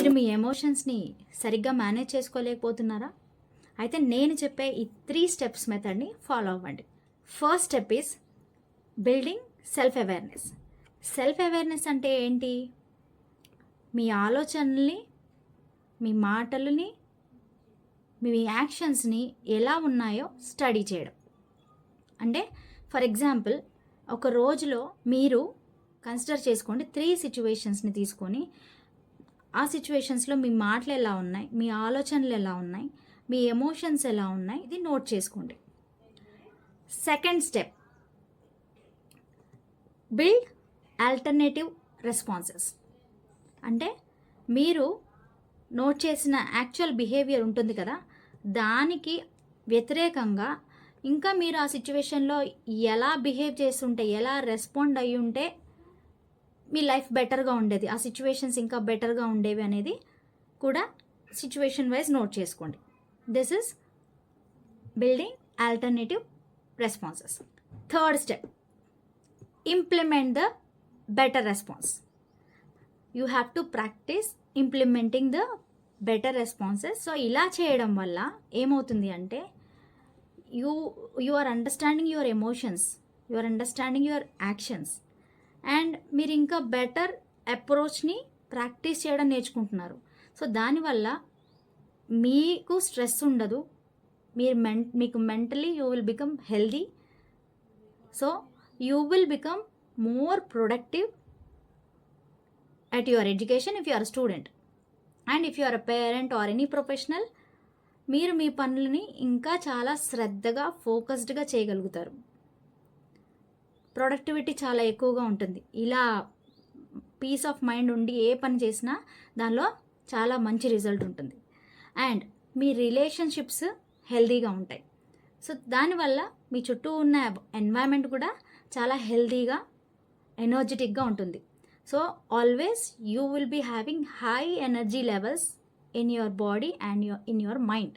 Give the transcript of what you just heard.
మీరు మీ ఎమోషన్స్ని సరిగ్గా మేనేజ్ చేసుకోలేకపోతున్నారా? అయితే నేను చెప్పే ఈ 3 స్టెప్స్ మెథడ్ని ఫాలో అవ్వండి. First step is building self awareness. Self awareness అంటే ఏంటి? మీ ఆలోచనల్ని, మీ మాటలని, మీ యాక్షన్స్ని ఎలా ఉన్నాయో స్టడీ చేయడం. అంటే ఫర్ ఎగ్జాంపుల్, ఒక రోజులో మీరు కన్సిడర్ చేసుకోండి 3 సిచ్యువేషన్స్ని తీసుకొని, ఆ సిచ్యువేషన్స్లో మీ మాటలు ఎలా ఉన్నాయి, మీ ఆలోచనలు ఎలా ఉన్నాయి, మీ ఎమోషన్స్ ఎలా ఉన్నాయి, ఇది నోట్ చేసుకోండి. Second step, build alternative responses. అంటే మీరు నోట్ చేసిన యాక్చువల్ బిహేవియర్ ఉంటుంది కదా, దానికి వ్యతిరేకంగా ఇంకా మీరు ఆ సిచ్యువేషన్లో ఎలా బిహేవ్ చేస్తుంటే, ఎలా రెస్పాండ్ అయ్యి ఉంటే మీ లైఫ్ బెటర్గా ఉండేది, ఆ సిచ్యువేషన్స్ ఇంకా బెటర్గా ఉండేవి అనేది కూడా సిచ్యువేషన్ వైజ్ నోట్ చేసుకోండి. This is building alternative responses. Third step, implement the better response. You have to practise implementing the better responses. So ఇలా చేయడం వల్ల ఏమవుతుంది అంటే you are understanding your emotions, you are understanding your actions, and మీరు ఇంకా better అప్రోచ్ని practice చేయడం నేర్చుకుంటున్నారు. So దానివల్ల మీకు స్ట్రెస్ ఉండదు, మీకు mentally you will become healthy. So you will become more productive at your education if you are a student, and if you are a parent or any professional, మీరు మీ పనులని ఇంకా చాలా శ్రద్ధగా ఫోకస్డ్గా చేయగలుగుతారు. ప్రొడక్టివిటీ చాలా ఎక్కువగా ఉంటుంది. ఇలా పీస్ ఆఫ్ మైండ్ ఉండి ఏ పని చేసినా దానిలో చాలా మంచి రిజల్ట్ ఉంటుంది. అండ్ మీ రిలేషన్షిప్స్ హెల్దీగా ఉంటాయి. సో దానివల్ల మీ చుట్టూ ఉన్న ఎన్వైరన్మెంట్ కూడా చాలా హెల్దీగా, ఎనర్జెటిక్గా ఉంటుంది. So always you will be having high energy levels in your body and in your mind.